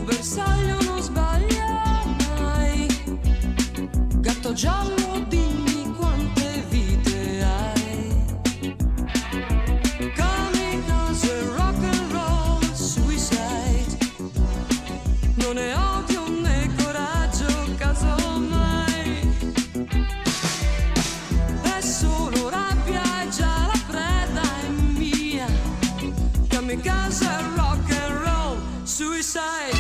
bersaglio non sbaglia mai. Gatto giallo, dimmi quante vite hai. Kamikaze, rock and roll, suicide. Non è odio né coraggio, casomai. È solo rabbia e già la preda è mia. Kamikaze, rock and roll, suicide.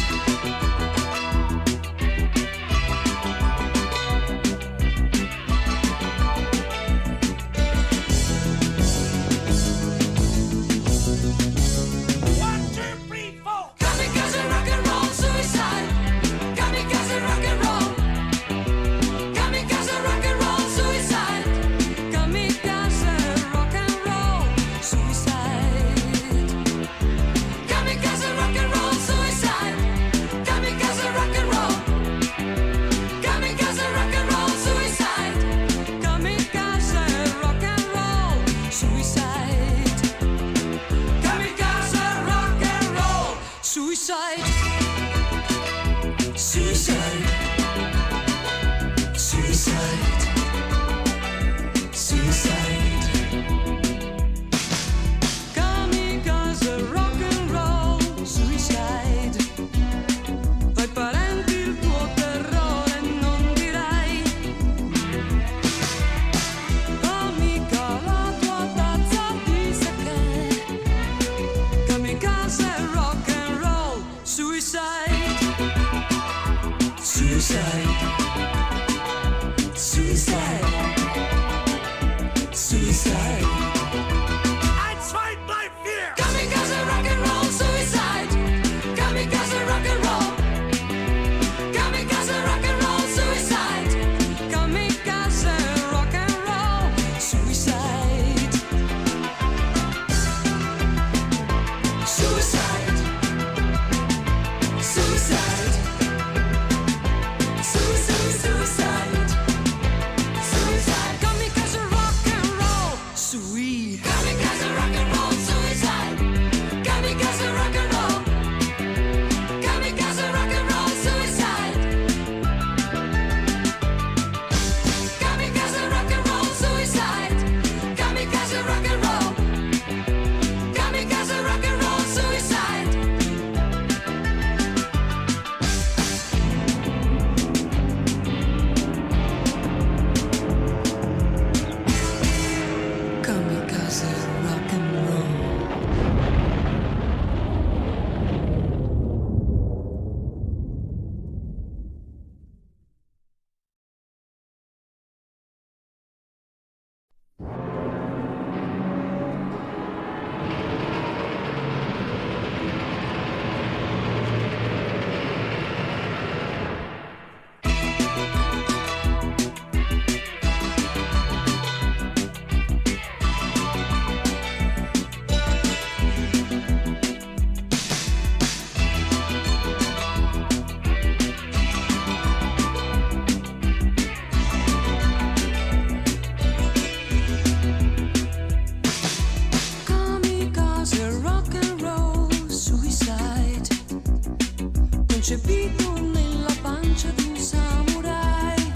Concepito nella pancia di un samurai,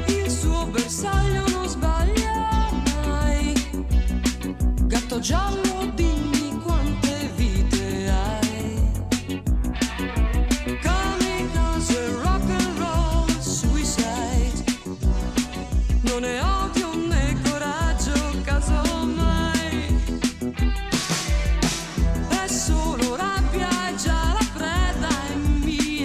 il suo bersaglio non sbaglia mai. Gatto giallo, dimmi quante vite hai. Kamikaze, rock and roll, suicide. Non è odio né coraggio, casomai. È solo rabbia e già la preda è mia.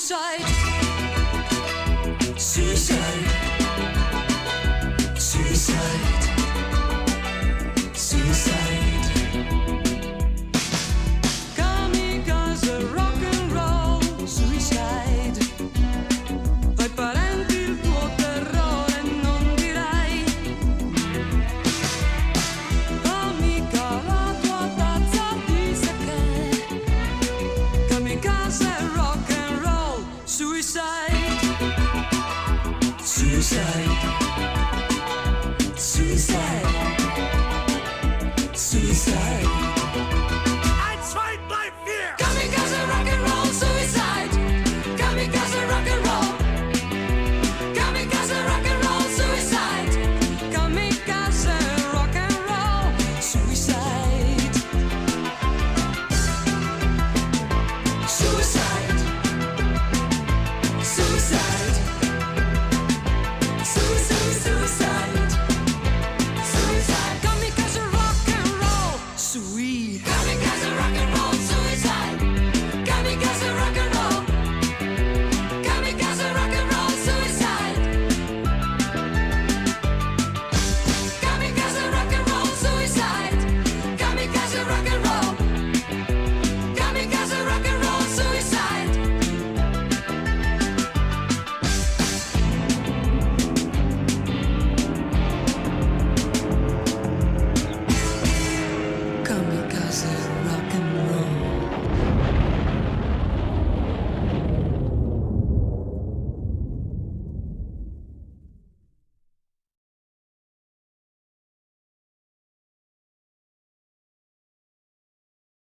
suicide, suicide, suicide, suicide. Kamikaze, rock and roll, suicide. Fai parenti il tuo terrore, non dirai. Amica, la tua tazza di sake. Kamikaze, rock and roll, suicide, suicide, suicide, suicide.